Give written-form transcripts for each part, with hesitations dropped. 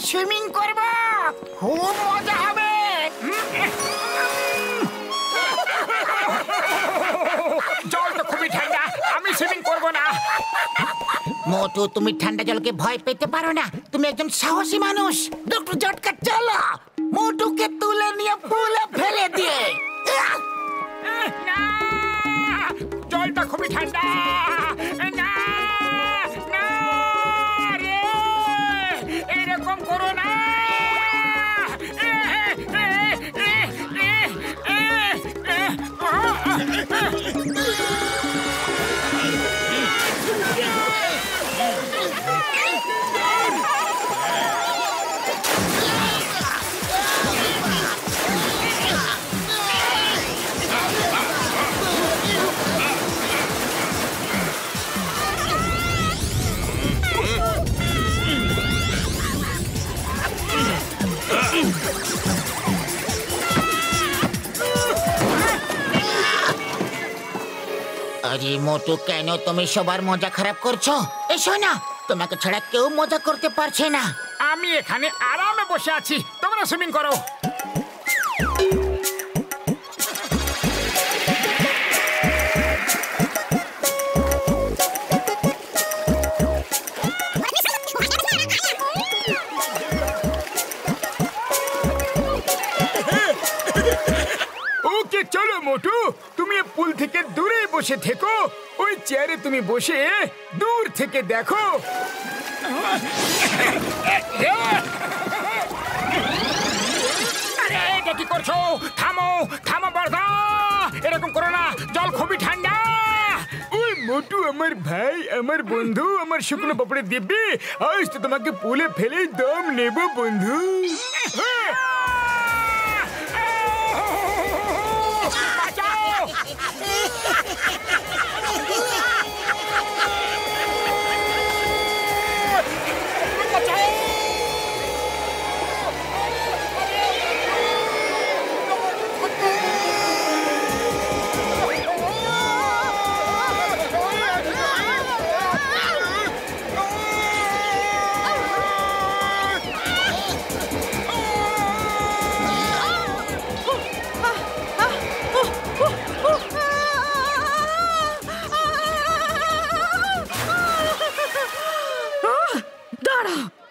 Swimming করব, খুব মজা হবে। জল তো খুবই ঠান্ডা, আমি সুইমিং করব না। মোটু, তুমি ঠান্ডা জলকে ভয় পেতে পারো না, তুমি একজন সাহসী মানুষ। ডক্টর জটকা, চলো মোটুকে তুলে নিয়ে পুলে ফেলে দিয়ে। না, জলটা খুবই ঠান্ডা। না না রে, এরকম করো না। আরে মোটু, কেন তুমি সবার মজা খারাপ করছো? এসো না, তোমাকে ছাড়া কেউ মজা করতে পারছে না। আমি এখানে আরামে বসে আছি, তোমরা সুইমিং করো। ওকে, চলো মোটু, তুমি পুল থেকে দূরে বসে থেকো। ওই চেয়ারে তুমি বসে দূর থেকে দেখো। আরে এটা কি করছো? থামো থামো বর্দা, এরকম করো না, জল খুবই ঠান্ডা। ওই মোটু আমার ভাই, আমার বন্ধু, আমার শুকনো পাপড়ে দিব্যি, আজ তো তোমাকে পুলে ফেলে দম নেব বন্ধু।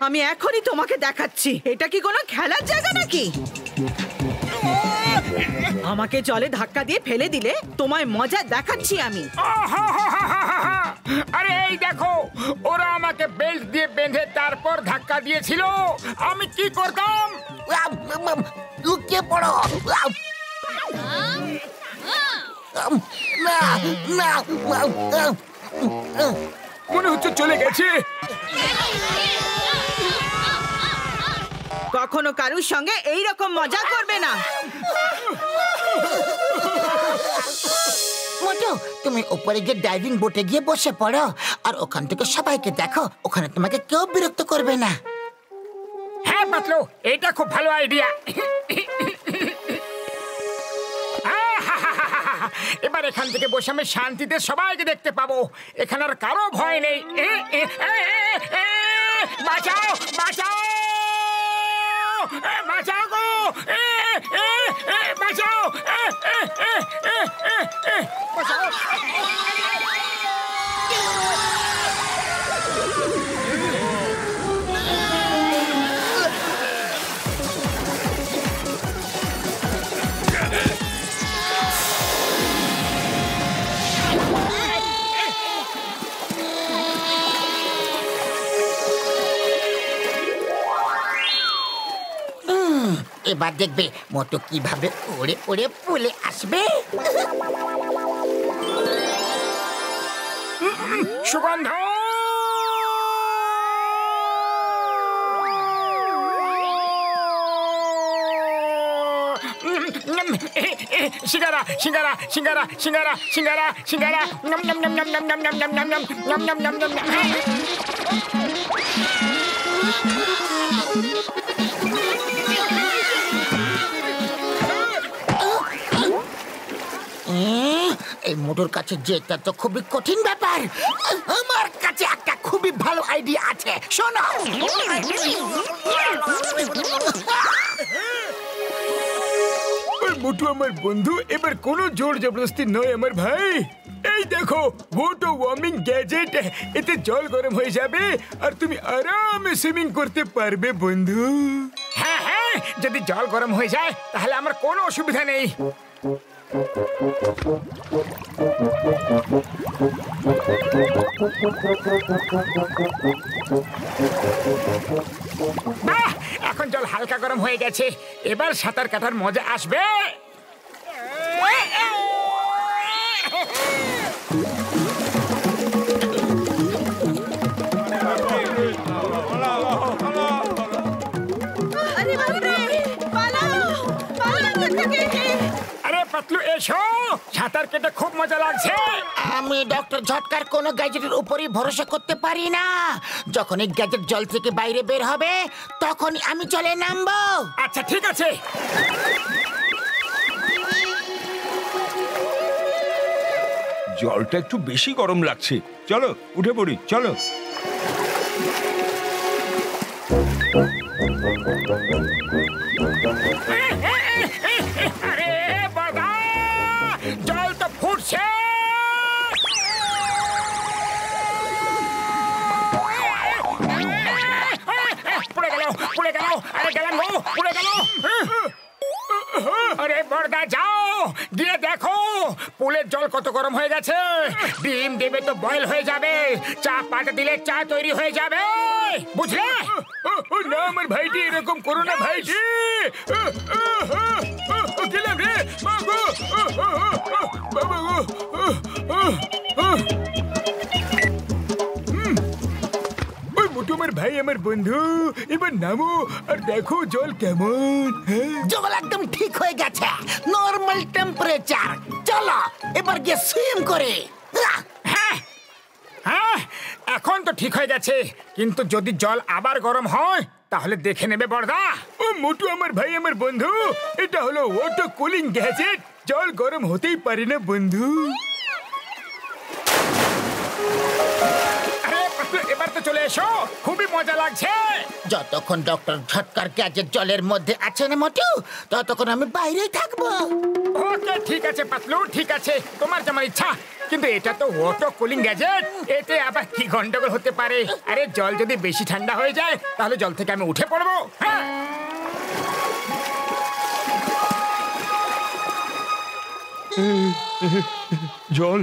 আমি এখনই তোমাকে দেখাচ্ছি, এটা কি কোনো খেলার জায়গা নাকি? আমাকে জলে ধাক্কা দিয়ে ফেলে দিলে তোমায় মজা দেখাচ্ছি আমি। আরে এই দেখো, ওরা আমাকে বেল্ট দিয়ে বেঁধে তারপর ধাক্কা দিয়েছিল, আমি কি করতাম? লুকিয়ে পড়ো। মনে হচ্ছে চলে গেছে। কখনো কারুর সঙ্গে এই রকম মজা করবে না। মোটু, তুমি উপরে গিয়ে ডাইভিং বোটে গিয়ে বসে পড়ো, আর ওখান থেকে সবাইকে দেখো, ওখানে তোমাকে কেউ বিরক্ত করবে না। হ্যাঁ পাতলু, এটা খুব ভালো আইডিয়া। এবার এখান থেকে বসে আমি শান্তিতে সবাইকে দেখতে পাবো, এখানে আর কারো ভয় নেই। বাঁচাও বাঁচাও বাঁচাও গো, বাঁচাও বাঁচাও। এবার দেখবে মোটু কিভাবে উড়ে উড়ে পুলে আসবে। সুগন্ধ, সিঙ্গারা সিঙ্গারা সিঙ্গারা সিঙ্গারা সিঙ্গারা সিঙ্গারা, নম নম নম নম নম নম নম নম নম নম নম নম নম নম। এই মোটর কাছে যেটা তো খুবই কঠিন ব্যাপার। আমার কাছে একটা খুবই ভালো আইডিয়া আছে, শোনো। মোটু আমার বন্ধু, এবার কোনো জোর জবরদস্তি নয় আমার ভাই। এই দেখো ওটো ওয়ার্মিং গ্যাজেট, এতে জল গরম হয়ে যাবে আর তুমি আরামে সুইমিং করতে পারবে বন্ধু। হ্যাঁ হ্যাঁ, যদি জল গরম হয়ে যায় তাহলে আমার কোনো অসুবিধা নেই। বাহ, এখন জল হালকা গরম হয়ে গেছে, এবার সাঁতার কাটার মজা আসবে। আরে পাতলু এসো, সাঁতার কেটে খুব মজা লাগছে। আমি ডক্টর ঝটকার কোনো গ্যাজেটের উপরই ভরসা করতে পারি না। যখন এই গ্যাজেট জল থেকে বাইরে বের হবে তখন আমি জলে নামবো। আচ্ছা ঠিক আছে। জলটা একটু বেশি গরম লাগছে, চলো উঠে পড়ি, চলো। আরে বাবা, জল তো ফুটছে। পুড়ে গেল, পুড়ে গেল, আরে গেলাম গো, পুড়ে গেল। আরে বড়দা যাও, গিয়ে দেখো পুলের জল কত গরম হয়ে গেছে। ডিম দেবে তো বয়েল হয়ে যাবে, চা পাতা দিলে চা তৈরি হয়ে যাবে, বুঝলে? না আমার ভাইটি, এরকম করো না ভাইটি। গেলাম রে বাবা গো। মোটু আমার ভাই, আমার বন্ধু, এবার নামো আর দেখো জল কেমন। জল একদম ঠিক হয়ে গেছে, নরমাল টেম্পারেচার। চলো এবার গিয়ে সুইম করে। হ্যাঁ হ্যাঁ, এখন তো ঠিক হয়ে গেছে, কিন্তু যদি জল আবার গরম হয় তাহলে দেখে নেবে বড়দা। ও মোটু আমার ভাই, আমার বন্ধু, এটা হলো ওটো কুলিং গ্যাজেট, জল গরম হতেই পারে না বন্ধু। এবার তো চলে এসো, খুবই মজা লাগছে। যতক্ষণ ডক্টর ঝটকার গ্যাজেট জলের মধ্যে আছে না মোটু, ততক্ষণ আমি বাইরেই থাকবো। ওকে ঠিক আছে পাতলু, ঠিক আছে, তোমার যেমন ইচ্ছা। কিন্তু এটা তো ওটো কুলিং গ্যাজেট, এতে আবার কি গন্ডগোল হতে পারে? আরে জল যদি বেশি ঠান্ডা হয়ে যায় তাহলে জল থেকে আমি উঠে পড়বো। হ্যাঁ জল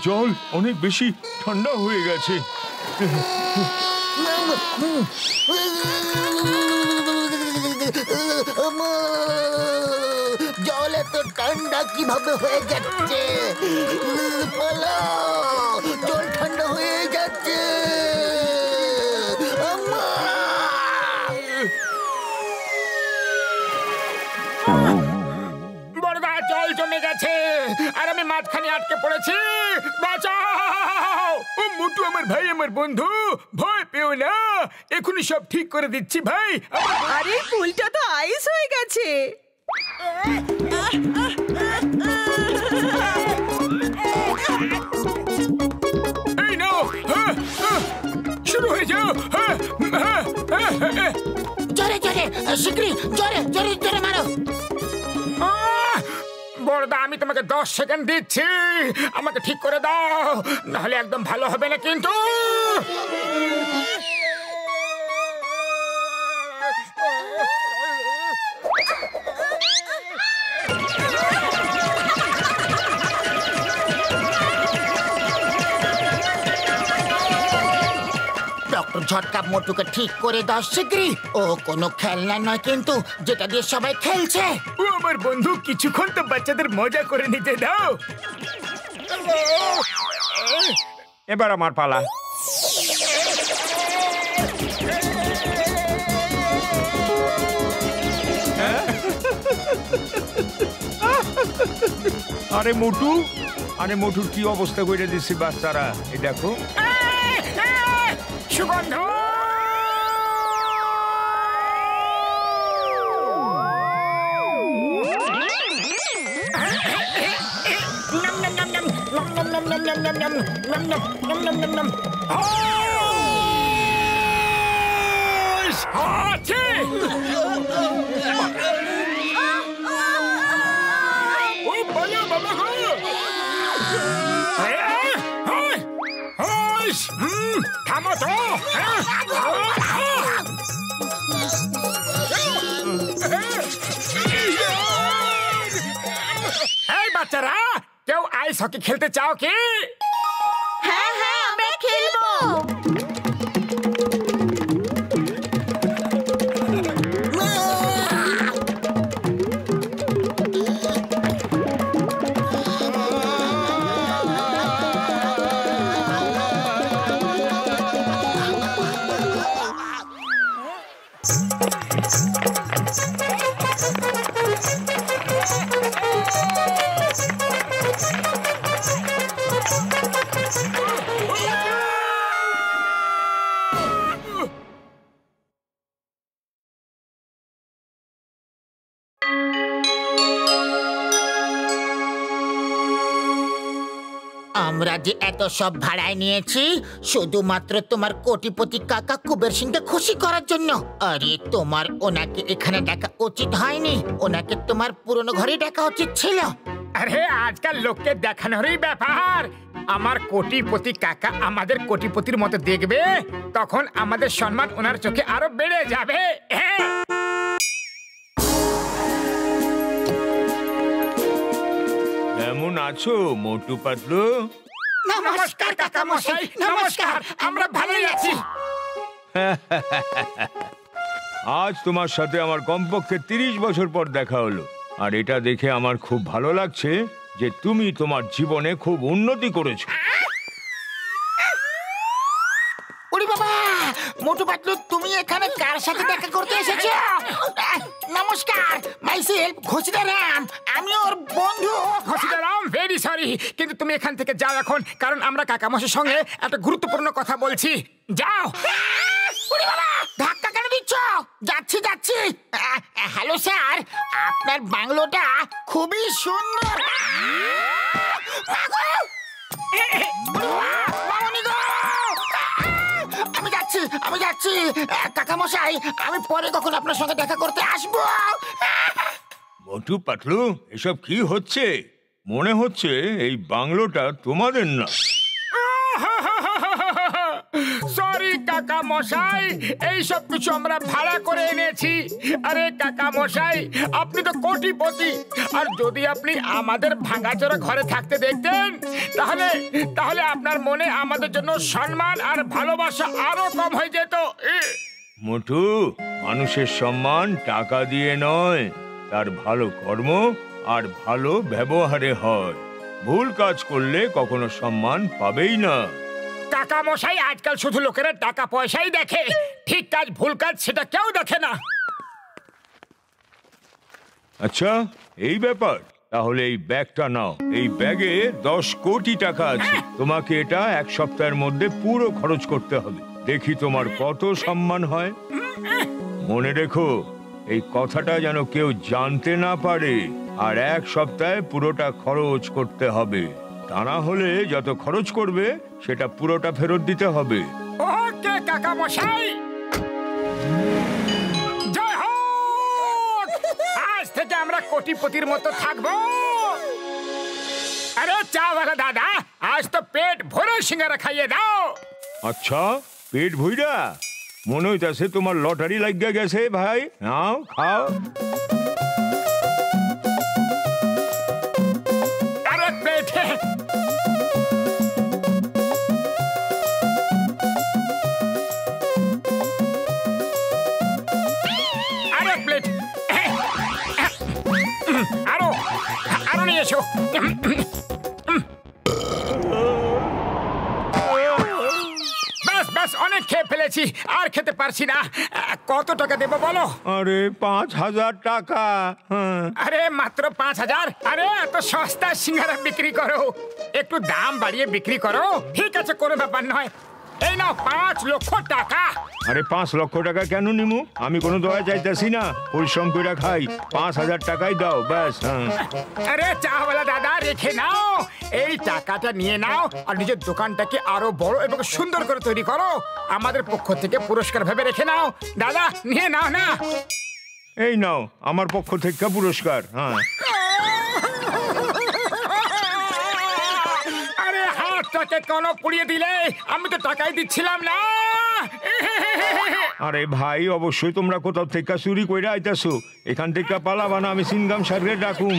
জল অনেক বেশি ঠান্ডা হয়ে গেছে। জল এত ঠান্ডা কিভাবে হয়ে যাচ্ছে? জল ঠান্ডা হয়ে যাচ্ছে। বড়দা, জল জমে গেছে আর আমি মাঝখানে আটকে পড়েছি, বাঁচাও। ও মোটু আমার ভাই, আমার বন্ধু, ভয় পেও না, এখনই সব ঠিক করে দিচ্ছি ভাই। আরে পুলটা তো আইস হয়ে গেছে। এই নাও, শুরু হয়ে যাও। জোরে জোরে, শিগগিরই জোরে জোরে জোরে মারো। বড়দা, আমি তোমাকে 10 সেকেন্ড দিচ্ছি, আমাকে ঠিক করে দাও, নাহলে একদম ভালো হবে না কিন্তু। ডক্টর ঝটকা মোটুকে ঠিক করে দাও শিগগিরই। ও কোনো খেলনা নয় কিন্তু, যেটা দিয়ে সবাই খেলছে। ও আমার বন্ধু, কিছুক্ষণ তো বাচ্চাদের মজা করে নিতে দাও। এবার আমার পালা। আরে মোটু, আরে মোটুর কি অবস্থা করে দিচ্ছি বাচ্চারা, এই দেখো। সুগন্ধ, না থামো তো। এই বাচ্চারা, কেউ আইস হকি খেলতে চাও কি? হ্যাঁ হ্যাঁ, আমরা খেলবো। আমরা যে এত সব ভাড়ায় নিয়েছি শুধুমাত্র তোমার কোটিপতি কাকা কুবের সিংকে খুশি করার জন্য। আরে তোমার ওনাকে এখানে ডাকা উচিত হয়নি, ওনাকে তোমার পুরনো ঘরে ডাকা উচিত ছিল। আরে আজকাল লোককে দেখানোরই ব্যাপার। আমার কোটিপতি কাকা আমাদের কোটিপতির মতো দেখবে, তখন আমাদের সম্মান ওনার চোখে আরো বেড়ে যাবে। কেমন আছো মোটু পাতলু? নমস্কার কাকা মশাই, নমস্কার। আমরা ভালোই আছি। আজ তোমার সাথে আমার কমপক্ষে 30 বছর পর দেখা হলো, আর এটা দেখে আমার খুব ভালো লাগছে যে তুমি তোমার জীবনে খুব উন্নতি করেছো। ওরে বাবা, মোটু পাতলু তুমি এখানে কার সাথে দেখা করতে এসেছো? নমস্কার, মাই সেলফ ঘোষিদা রাম, আমি ওর বন্ধু। ঘোষিদা রাম, ভেরি সরি, কিন্তু তুমি এখান থেকে যাও এখন, কারণ আমরা কাকামশাইয়ের সঙ্গে একটা গুরুত্বপূর্ণ কথা বলছি। যাও। ওরে বাবা, ধাক্কা কেন দিচ্ছ? যাচ্ছি যাচ্ছি। হ্যালো স্যার, আপনার বাংলোটা খুবই সুন্দর। আমি যাচ্ছি কাকা মশাই, আমি পরে কখন আপনার সঙ্গে দেখা করতে আসবো। মোটু পাতলু, এসব কি হচ্ছে? মনে হচ্ছে এই বাংলোটা তোমাদের না। সরি কাকা মশাই, এই সব কিছু আমরা ভাড়া করে এনেছি। আরে কাকা মশাই, আপনি তো কোটিপতি, আর যদি আপনি আমাদের ভাঙাচোরা ঘরে থাকতে দেখতেন তাহলে তাহলে আপনার মনে আমাদের জন্য সম্মান আর ভালোবাসা আরো কম হয়ে যেত। মোটু, মানুষের সম্মান টাকা দিয়ে নয়, তার ভালো কর্ম আর ভালো ব্যবহারে হয়। ভুল কাজ করলে কখনো সম্মান পাবেই না। কাকা মশাই, আজকাল শুধু লোকেরা টাকা পয়সাই দেখে, ঠিক কাজ ভুল কাজ সেটা কেউ দেখে না। আচ্ছা, এই ব্যাপার। তাহলে এই ব্যাগটা নাও, এই ব্যাগে 10 কোটি টাকা আছে। তোমাকে এটা 1 সপ্তাহের মধ্যে পুরো খরচ করতে হবে। দেখি তোমার কত সম্মান হয়। মনে রেখো, এই কথাটা যেন কেউ জানতে না পারে, আর 1 সপ্তাহে পুরোটা খরচ করতে হবে। তা না হলে যত খরচ করবে সেটা পুরোটা ফেরত দিতে হবে। ওকে কাকা মশাই, জয় হোক। আজ থেকে আমরা কোটিপতির মতো থাকবো। আরে চাওয়ালা দাদা, আজ তো পেট ভরে সিঙ্গারা খাইয়ে দাও। আচ্ছা, পেট ভইরা? মনে হইতাছে তোমার লটারি লাগিয়া গেছে ভাই। নাও, খাও। আরে পেটে আরো নিয়ে এসো। ব্যাস অনেক খেয়ে ফেলেছি, আর খেতে পারছি না। কত টাকা দেবো বলো? আরে 5000 টাকা। আরে মাত্র 5000? আরে এত সস্তা সিঙ্গারা বিক্রি করো, একটু দাম বাড়িয়ে বিক্রি করো। ঠিক আছে, কোনো ব্যাপার নয়। এই নাও 5 লক্ষ টাকা। আরে 5 লক্ষ টাকা কেন নিমু? আমি কোনো দয়া চাইতেছি না, পরিশ্রম করে খাই। 5000 টাকাই দাও ব্যাস। আরে চাওয়ালা দাদা, রেখে নাও, এই টাকাটা নিয়ে নাও আর নিজের দোকানটাকে আরো বড় এবং সুন্দর করে তৈরি করো। আমাদের পক্ষ থেকে পুরস্কার ভেবে রেখে নাও। দাদা নিয়ে নাও না। এই নাও আমার পক্ষ থেকে পুরস্কার। হ্যাঁ, আরে হাতটাকে কেন পুড়িয়ে দিলে? আমি তো টাকাই দিচ্ছিলাম না। আরে ভাই, অবশ্যই তোমরা কোথাও থেকে চুরি কইরা আইতাছো। এখান থেকে পালাবা না, আমি সিনগাম সাহেবকে ডাকুম।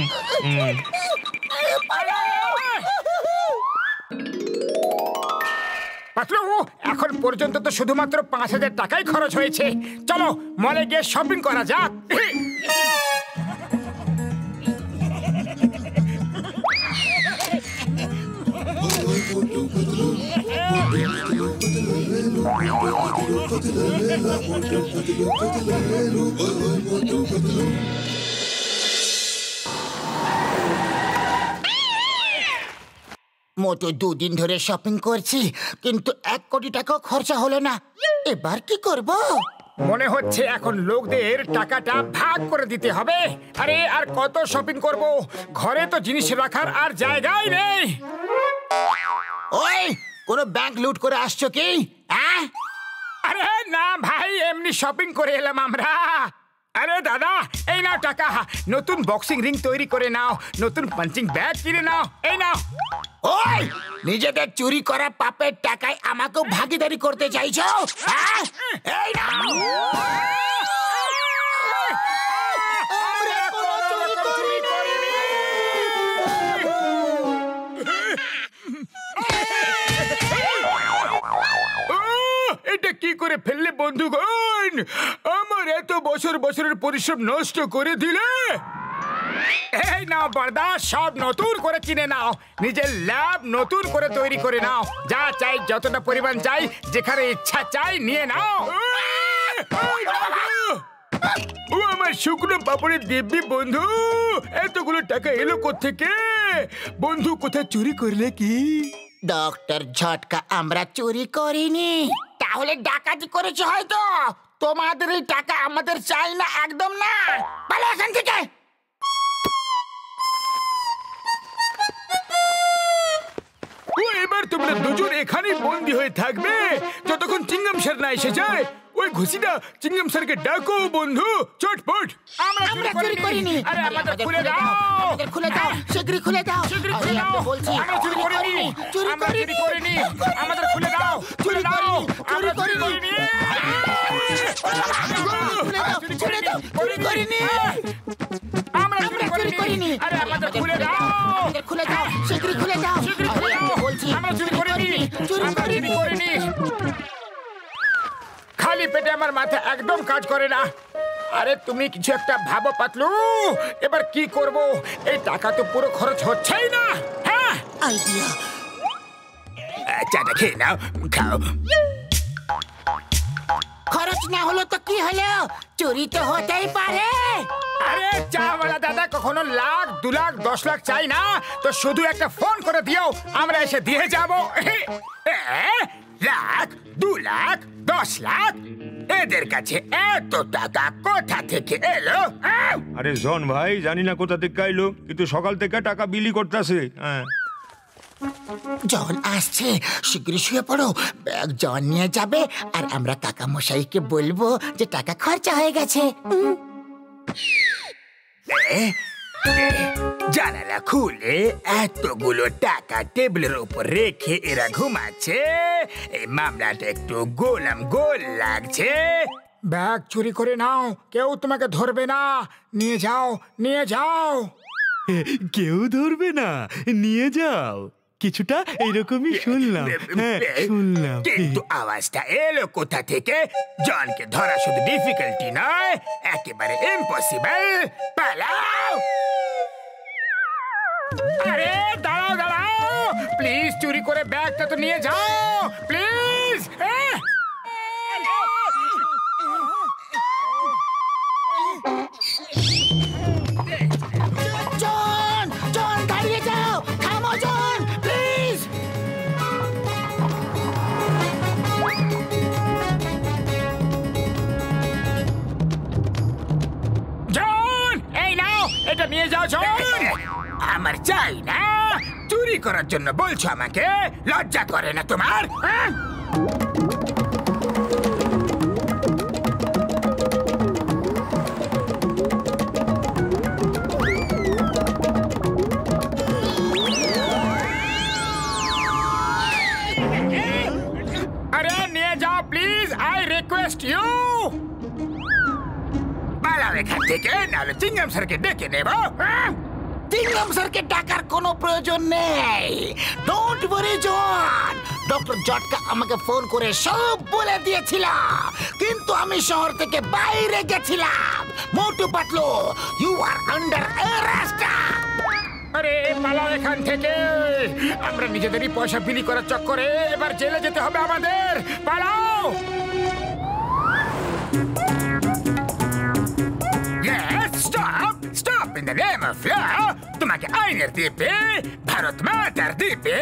পাতলু, এখন পর্যন্ত তো শুধুমাত্র 5,000 টাকাই খরচ হয়েছে। চলো মলে গিয়ে শপিং করা যাক। মোটো 2 দিন ধরে শপিং করছি, কিন্তু 1 কোটি টাকা খরচা হলো না। এবার কি করব? মনে হচ্ছে এখন লোকদের টাকাটা ভাগ করে দিতে হবে। আরে আর কত শপিং করব? ঘরে তো জিনিস রাখার আর জায়গাই নেই। ওই, কোনো ব্যাংক লুট করে আসছো কি? হ্যাঁ? আরে না ভাই, এমনি শপিং করে এলাম আমরা। আরে দাদা, এই নাও টাকা। নতুন বক্সিং রিং তৈরি করে নাও, নতুন পাঞ্চিং ব্যাগ কিনে নাও। এই নাও। ওই, নিজেদের চুরি করা পাপের টাকায় আমাকেও ভাগিদারি করতে চাইছো? হ্যাঁ? এই নাও। আমরা কোনো চুরি করিনি। এটা কি করে ফেললে বন্ধুগণ? আমার এত বছরের পরিশ্রম নষ্ট করে দিলে। এই নাও বর্দা, সব নতুন করে কিনে নাও। নিজের ল্যাব নতুন করে তৈরি করে নাও। যা চাই, যতটা পরিমাণ চাই, যেখানে ইচ্ছা চাই নিয়ে নাও। ও আমার শুকনো পাপড়ের দিব্যি বন্ধু, এতগুলো টাকা এলো কোত্থেকে? বন্ধু, কোথায় চুরি করলে কি? ডক্টর ঝটকা, আমরা চুরি করিনি। তাহলে ডাকাতি করেছে হয়তো। তোমাদের এই টাকা আমাদের চাই না, একদম না। পালা এখান থেকে। ও, এবার তোমরা দুজন এখানেই বন্দী হয়ে থাকবে যতক্ষণ চিংগাম স্যার না এসে যায়। ওই ঘুষিটা চিংগাম স্যারকে ডাকো বন্ধু, চটপট। আমরা চুরি করিনি। আরে আমাদের খুলে দাও, আমাদের খুলে দাও, শীঘ্রই খুলে দাও। শীঘ্রই খুলে আরে, দাও। আমরা বলছি, আমরা চুরি করিনি, চুরি আমরা চুরি করিনি। আমাদের খুলে দাও, চুরি খুলে দাও। করিনি, আমরা চুরি চুরি করিনি। করিনি। ছেড়ে দাও, চুরি করিনি। আমরা চুরি করিনি। আরে আমাদের খুলে দাও, আমাদের খুলে দাও, শীঘ্রই খুলে দাও। শীঘ্রই আরে, খুলে আমরা দাও। বলছি, আমরা চুরি করিনি, চুরি আমরা চুরি করিনি। করিনি। খালি পেটে আমার মাথা একদম কাজ করে না। আরে তুমি কিছু একটা ভাবো পাতলু, এবার কি করব? এই টাকা তো পুরো খরচ হচ্ছেই না। হ্যাঁ, আইডিয়া। চাটা খেয়ে নাও, খাও। খরচ না হলো তো কি হলো? চুরি তো হতেই পারে। আরে চাওয়ালা দাদা কখনো লাখ, 2 লাখ, 10 লাখ চাই না। তো শুধু একটা ফোন করে দিও, আমরা এসে দিয়ে যাব। লাখ, 2 লাখ, 10 লাখ, এদের কাছে এত টাকা কোথা থেকে এলো? আরে জন ভাই, জানি না কোথা থেকে আইলো, কিন্তু সকাল থেকে টাকা বিলি করতেছে। হ্যাঁ, জন আসছে, শীঘ্রই শুয়ে পড়ো। ব্যাগ জন নিয়ে যাবে আর আমরা কাকা মশাইকে বলবো যে টাকা খরচা হয়ে গেছে। জানালা খুলে এতগুলো টাকা টেবিলের উপর রেখে এরা ঘুমাচ্ছে। এই মামলাটা একটু গোলাম গোল লাগছে। ব্যাগ চুরি করে নাও, কেউ তোমাকে ধরবে না। নিয়ে যাও, নিয়ে যাও। কেউ ধরবে না, নিয়ে যাও। কিছুটা এইরকমই শুনলাম। হ্যাঁ, শুনলাম। কিন্তু আওয়াজটা এলো কোথা থেকে? জনকে ধরা শুধু ডিফিকাল্টি নয়, একেবারে ইম্পসিবল। পালাও! আরে দাঁড়াও, দাঁড়াও, প্লিজ চুরি করে ব্যাগটা তো নিয়ে যাও, প্লিজ। জন, জন, দাঁড়িয়ে যাও। থামো জন, প্লিজ। জন, এই নাও, এটা নিয়ে যাও জন। আমার চাই না, চুরি করার জন্য বলছো আমাকে? লজ্জা করে না তোমার? আরে নিয়ে যাও প্লিজ, আই রিকোয়েস্ট ইউ। পালাও এখান থেকে, নাহলে চিংগাম স্যারকে ডেকে নেব। চিংগাম স্যারকে ডাকার কোনো প্রয়োজন নেই। Don't worry John. ডক্টর জটকা আমাকে ফোন করে সব বলে দিয়েছিল, কিন্তু আমি শহর থেকে বাইরে গেছিলাম। Motu Patlu, you are under arrest. আরে পালাও এখান থেকে, আমরা নিজেদেরই পয়সা বিলি করার চক্করে এবার জেলে যেতে হবে আমাদের। পালাও। Stop stop in the name of law. তোমাকে আইনের দ্বীপে, ভারত মাতার দ্বীপে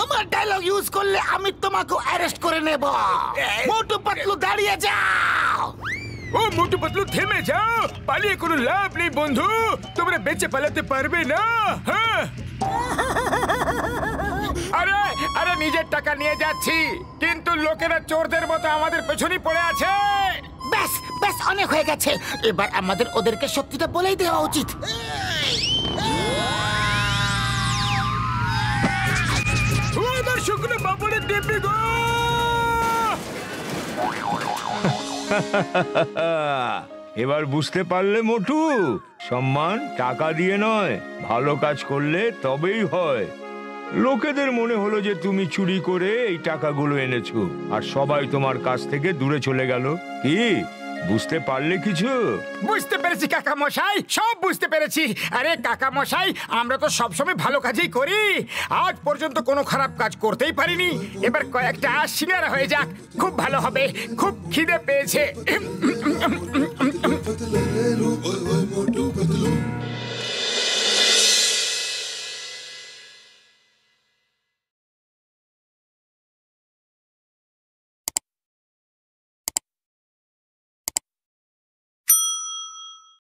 আমার ডায়লগ ইউজ করলে আমি তোমাকে অ্যারেস্ট করে নেব। মোটু পাতলু দাঁড়িয়ে যাও। ও মোটু পাতলু থেমে যাও, পালিয়ে কোনো লাভ নেই বন্ধু, তোমরা বেঁচে পালাতে পারবে না। হ্যাঁ আরে আরে নিজের টাকা নিয়ে যাচ্ছি, কিন্তু লোকেরা চোরদের মতো আমাদের পেছনেই পড়ে আছে। ব্যাস ব্যাস, অনেক হয়ে গেছে। এবার আমাদের ওদেরকে সত্যিটা বলেই দেওয়া উচিত। আমার শুকনো বাবুরের দিব্যি গো। এবার বুঝতে পারলে মোটু, সম্মান টাকা দিয়ে নয়, ভালো কাজ করলে তবেই হয়। লোকেদের মনে হলো যে তুমি চুরি করে এই টাকাগুলো এনেছো, আর সবাই তোমার কাছ থেকে দূরে চলে গেল। কি বুঝতে পারলে কিছু? বুঝতে পেরেছি কাকা মশাই, সব বুঝতে পেরেছি। আরে কাকা মশাই, আমরা তো সবসময় ভালো কাজই করি, আজ পর্যন্ত কোনো খারাপ কাজ করতেই পারিনি। এবার কয়েকটা সিঙ্গারা হয়ে যাক, খুব ভালো হবে। খুব খিদে পেয়েছে।